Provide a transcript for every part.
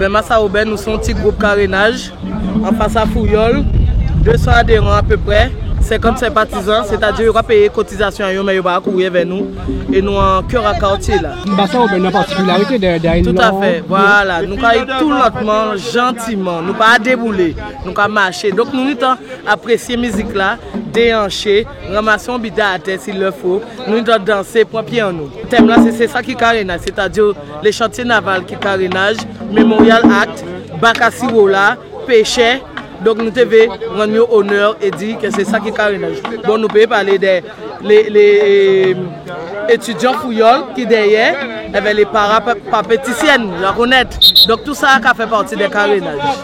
bien, Massa Aubin, nous sommes un petit groupe carénage en face à Fouillol, 200 adhérents à peu près, 50 sympathisants, c'est-à-dire qu'on va payer cotisation, mais ils vont courir vers nous et nous en cœur à quartier là. Massa Aubin a une particularité derrière. Tout à fait, voilà, nous avons tout notre monde gentiment, nous pas débouler, nous avons marché. Donc nous avons apprécié la musique là, déhancher, ramasser un bidon à terre s'il le faut, nous avons danser, prendre pied en nous. Le thème là, c'est ça qui carénage, c'est-à-dire les chantiers navals qui carénage, Memorial Act, Bakasiwola, Péché. Donc nous devons rendre honneur et dire que c'est ça qui est carénage. Bon, nous pouvons parler des étudiants fouillols qui derrière, avec les parapéticiennes, la connaître. Donc tout ça a fait partie des carénages.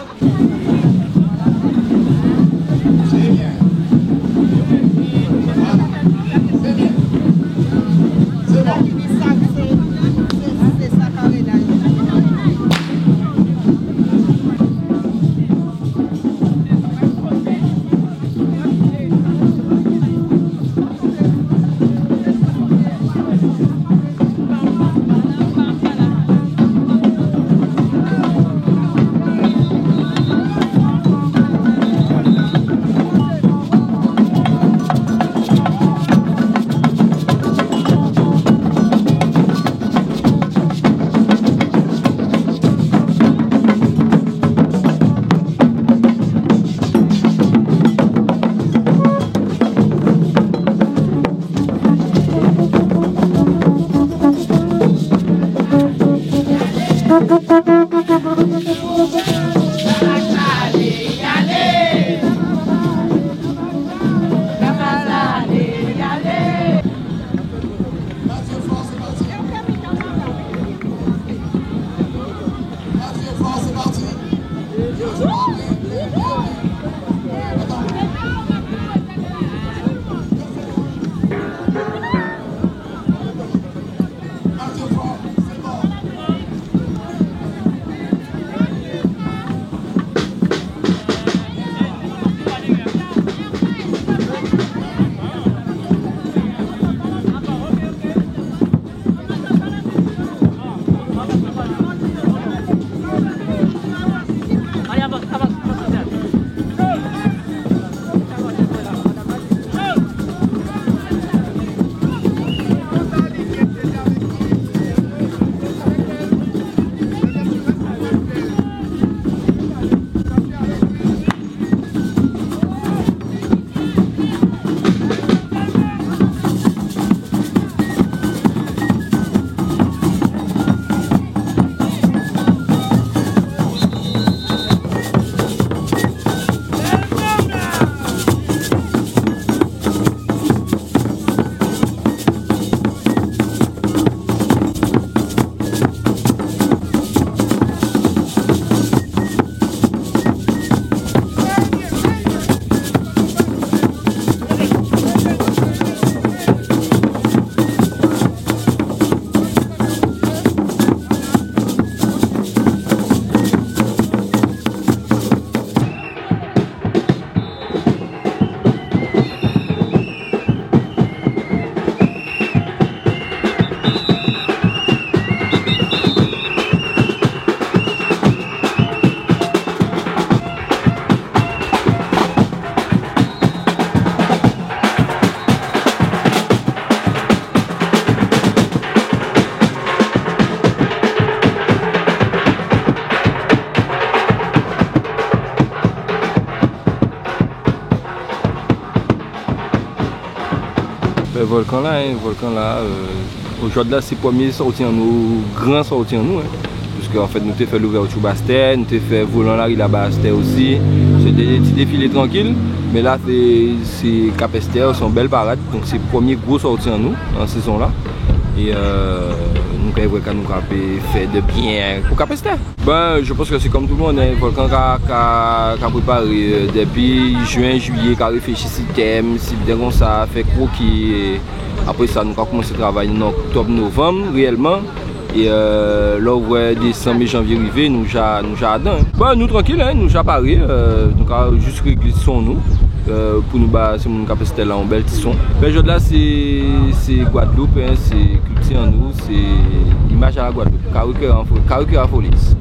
Volcan là, aujourd'hui là c'est le premier sorti en nous, grand sorti en nous, hein. Puisque en fait nous avons fait l'ouverture Bastet, nous avons fait volant la rue la Bastet aussi. C'était des petits défilés tranquilles, mais là c'est Capester, sont belles parades, donc c'est le premier gros sorti en nous, en saison là. Et nous avons fait de bien pour Capester. Ben, je pense que c'est comme tout le monde, hein. Volcan a préparé depuis juin, juillet, qui a réfléchi sur le thème, si bien comme ça, fait croquis. Après ça, nous avons commencé à travailler en octobre, novembre, réellement. Et là, où décembre et janvier arrivé, nous avons ben, nous tranquille, hein, nous avons paré, nous avons juste réglé son nous. Pour nous, c'est mon capacité là, un bel tisson. Ben, là, c'est Guadeloupe, hein, c'est culture en nous, c'est image à la Guadeloupe, Carrière à Folis.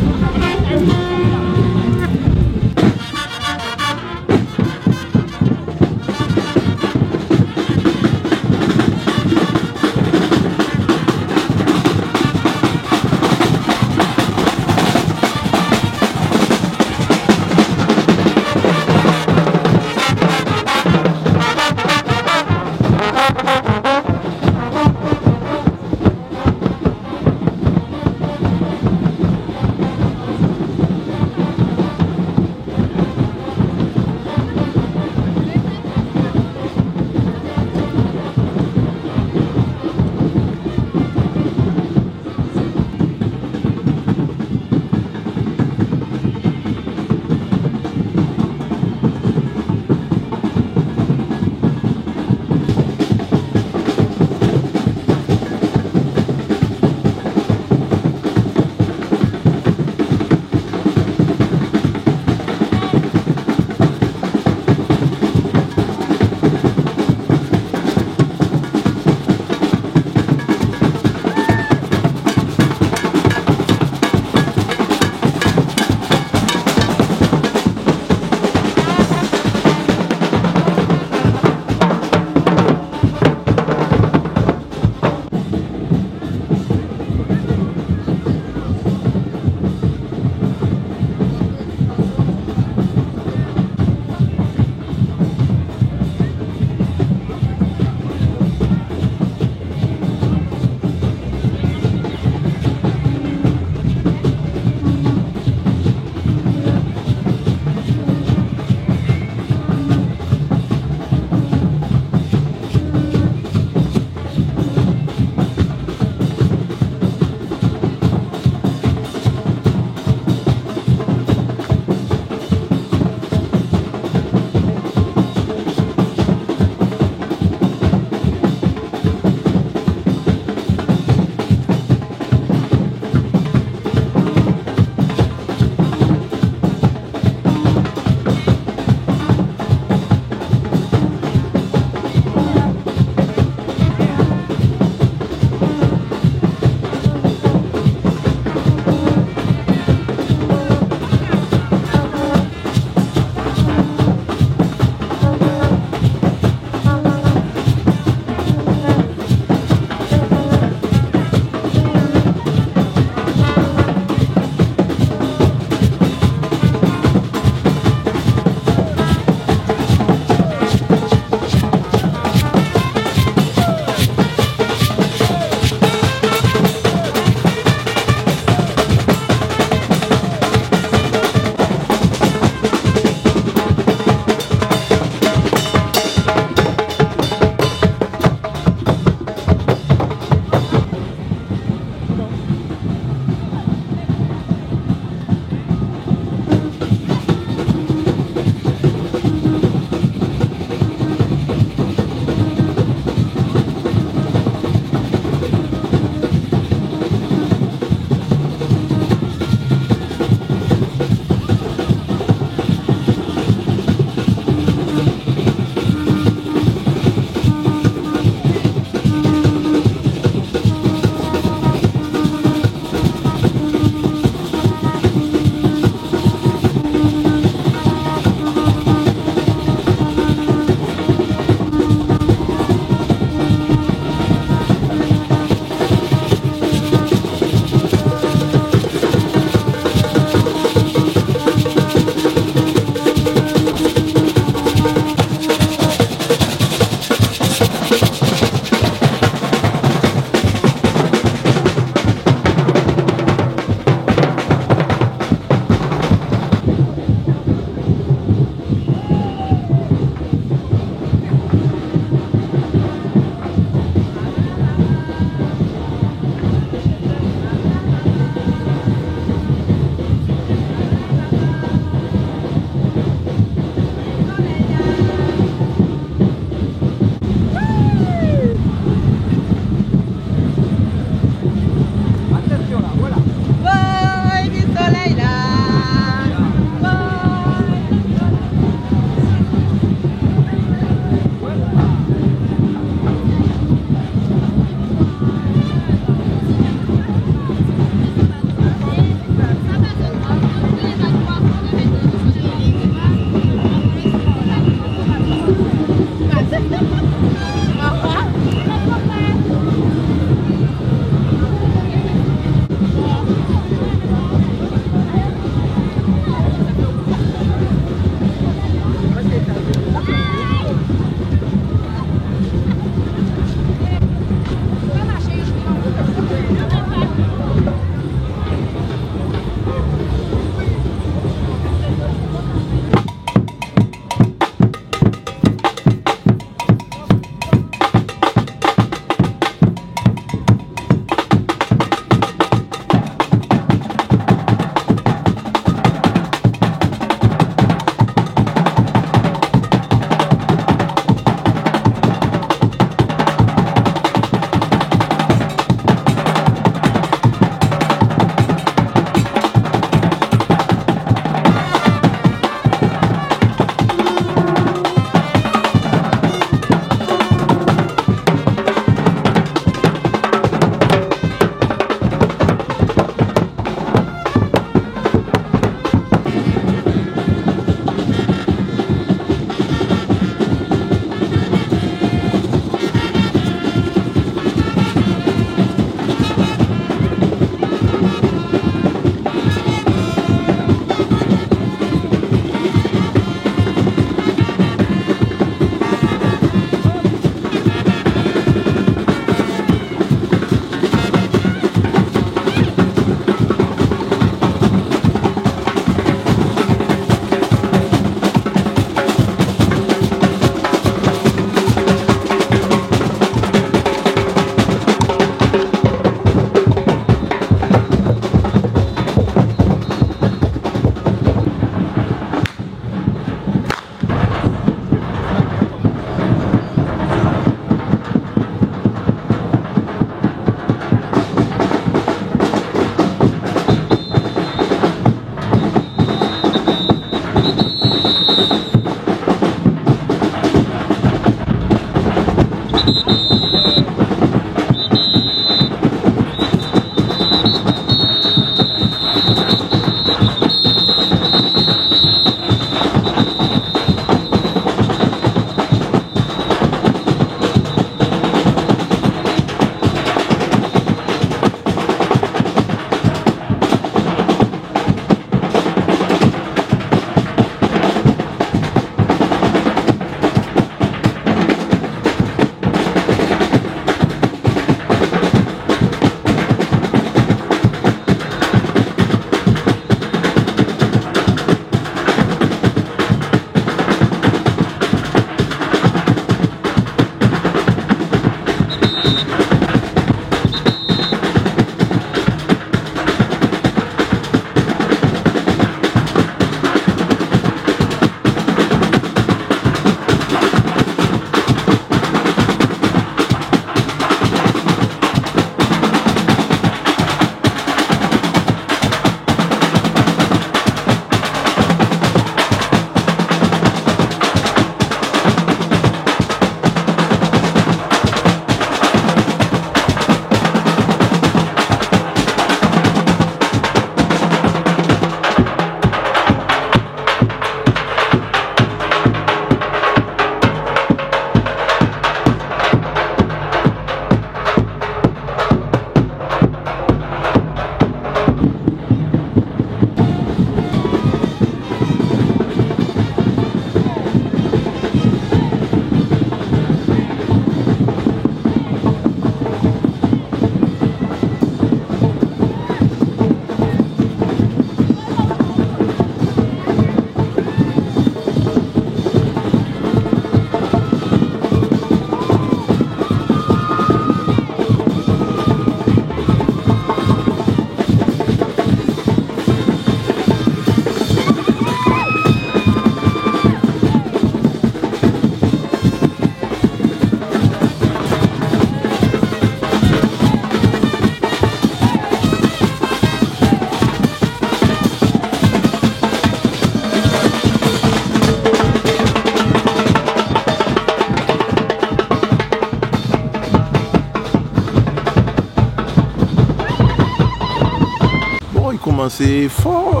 commencé fort,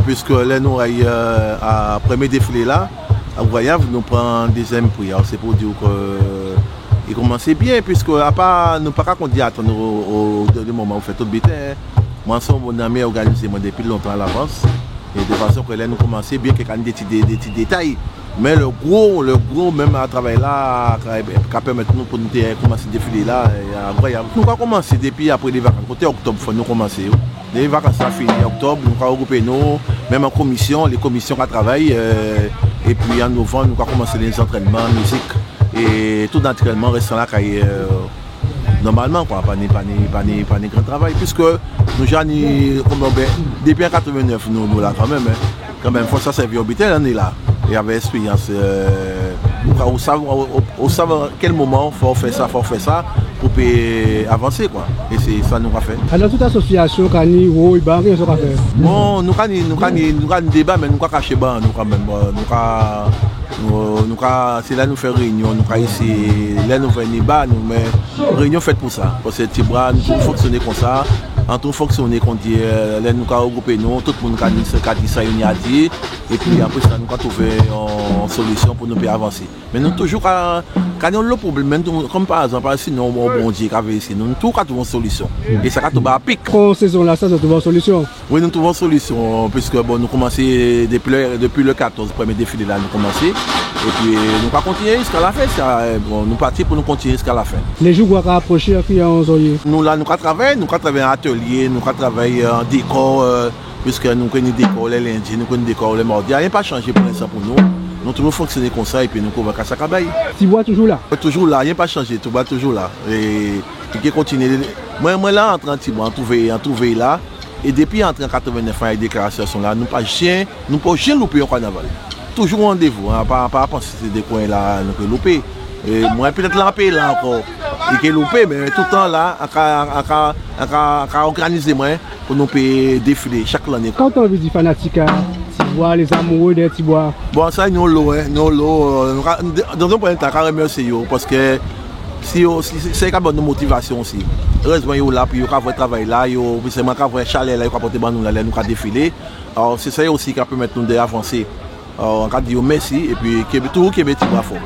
puisque là, nous, à premier défilé là, à Voyage, nous prenons deuxième prix. C'est pour dire qu'il commençait bien, puisque à part, nous ne pouvons pas dire attendre au dernier moment où on fait tout le béton. Moi, mon ami a organisé depuis longtemps à l'avance. Et de façon que là, nous commençons bien qu'il y a des petits détails. Mais le gros même à travailler là, qui permet nous pour nous commencer à défiler là, nous avons commencé depuis après les vacances. Côté octobre, il faut nous commencer. Les vacances sont finies en octobre, nous avons regroupé nous, même en commission, les commissions qui travaillent. Et puis en novembre, nous avons commencé les entraînements, musique. Et tout naturellement restant là, normalement, pas de grand travail. Puisque nous avons, depuis 1989, nous là quand même. Quand même, il faut ça servir au béton, on est là. Il y avait expérience. On sait à quel moment il faut faire ça pour avancer. Quoi. Et c'est ça que nous avons fait. Alors, toute association, Kani, ou Iban, qu'est-ce qu'on a fait? Bon, nous avons un débat, mais nous avons caché ban. C'est là nous faisons réunion, nous avons ici, là nous faisons débat, nous mettons réunion faite pour ça. Parce que Tibra, nous pouvons fonctionner comme ça. En tout fonctionner qu'on dit, là nous avons regroupé nous, tout le monde a dit ça, il y a dit, et puis après ça nous avons trouvé une solution pour nous avancer. Mais nous toujours, quand on a le problème, comme par exemple, sinon on bon Dieu qui avait ici, nous toujours trouvons une solution. Et ça a trouvé à pic. Pour saison là, ça, nous trouvons une solution? Oui, nous trouvons une solution, puisque bon, nous commençons depuis le 14, premier défilé là, nous commençons. Et puis nous allons continuer jusqu'à la fin. Bon, nous partons pour nous continuer jusqu'à la fin. Les jours qu'on va approcher, nous là, nous travaillons en atelier, nous travaillons en décor, puisque nous connaissons des décors les lundis, nous connaissons des décors les mardis. Il n'y a rien pas changé pour l'instant pour nous. Nous toujours fonctionner comme ça et puis nous pouvons casser la cabaye. Tibois toujours là? Toujours là, il n'y a pas changé, Tibois toujours là. Et qui continue. Moi là, en train de Tibois, en trouver là. Et depuis en 89 ans, les déclarations sont là, nous ne pouvons jamais louper au carnaval. Toujours rendez-vous, hein, pas penser que c'est des coins là, nous pouvons louper. Et moi peut-être là, là encore, il peut louper, mais tout le temps là, on organiser moi pour nous défiler chaque année. Quand on veut dire fanatique, Tibois, les amoureux des Tibois. Bon, ça, nous l'eau, dans un premier temps, on remercie parce que c'est une motivation aussi. Heureusement, il y a là, puis il y a un travail là, il y a un chalet là, il y a porter nous là, nous défiler. Alors c'est ça aussi qui permet nous d'avancer. On va dire merci et puis tout qui est petit fort.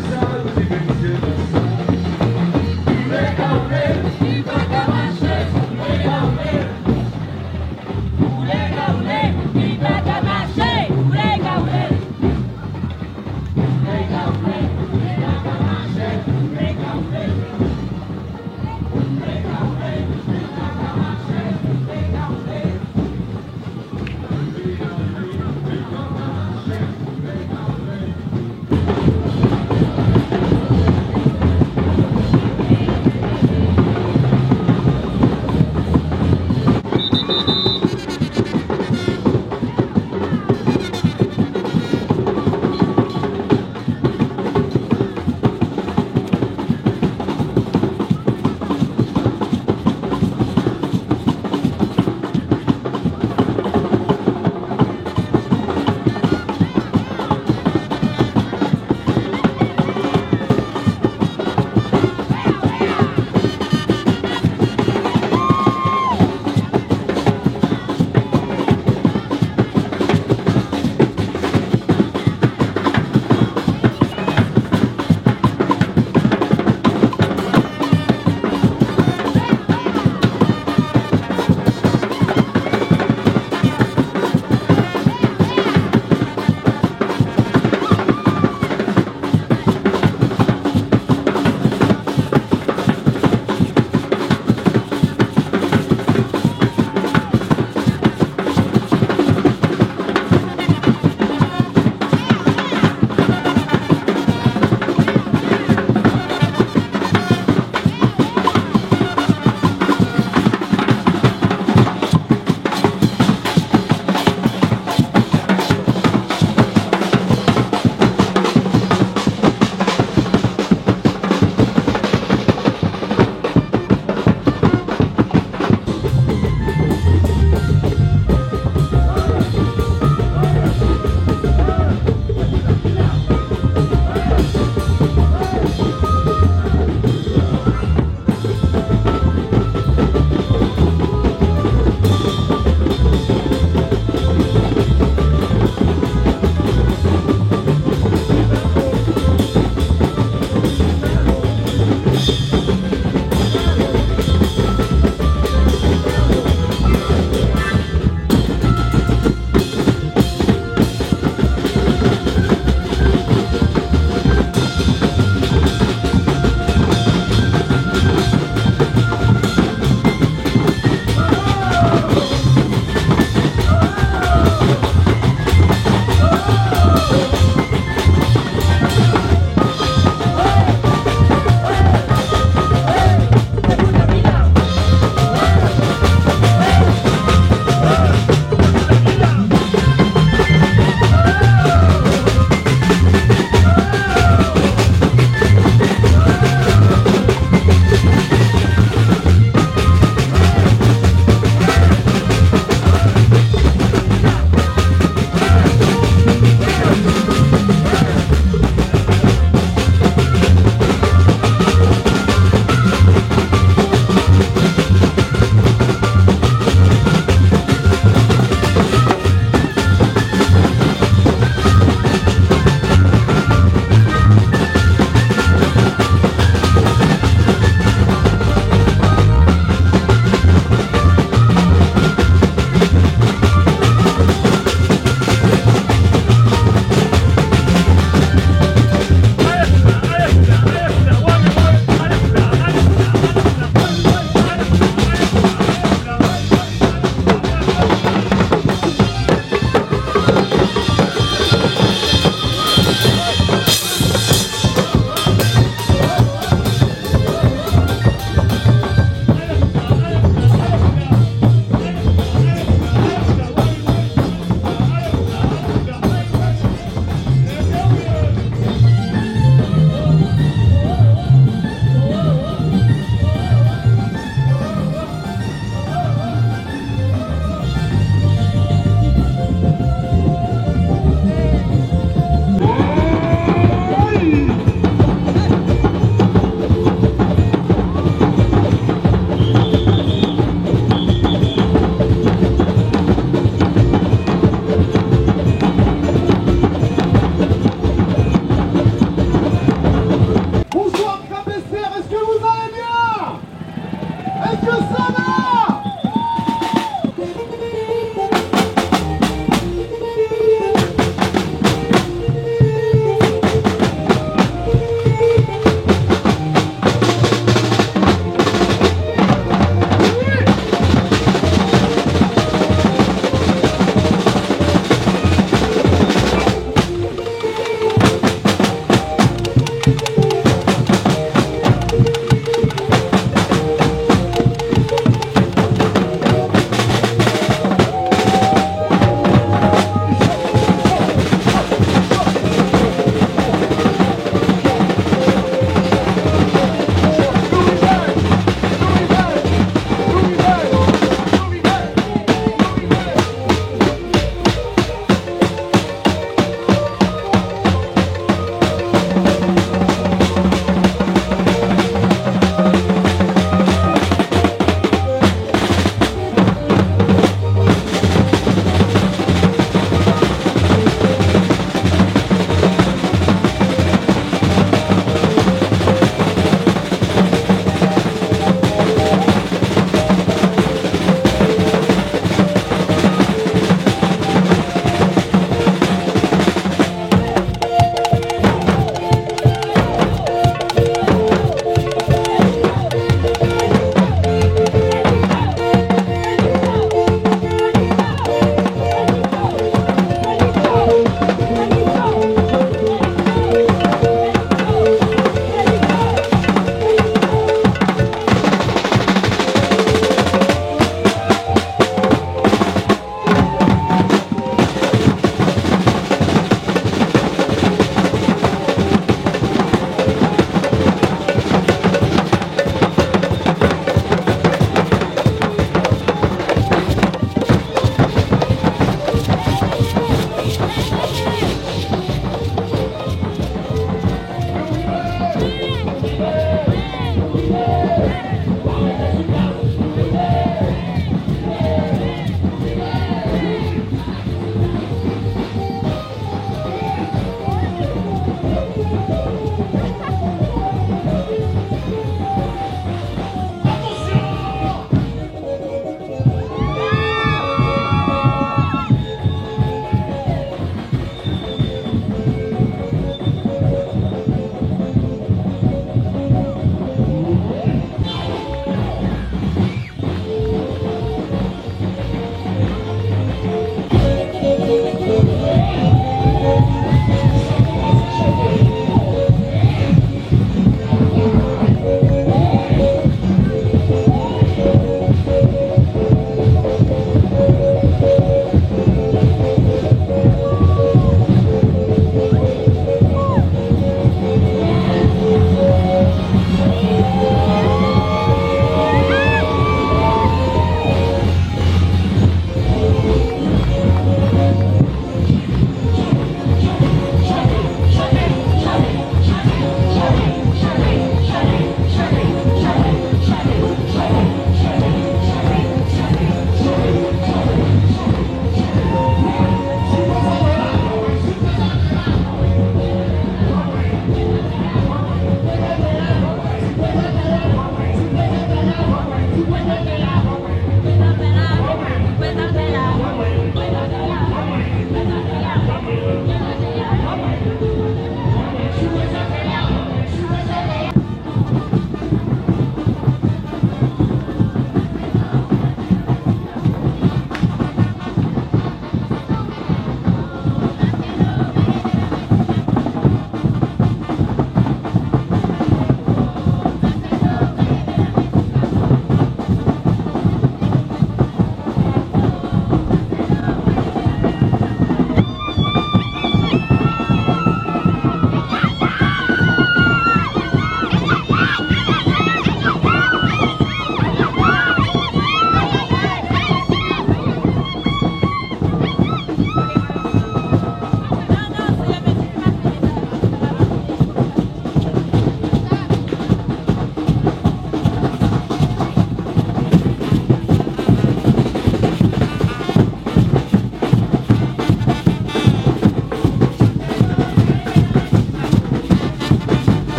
là.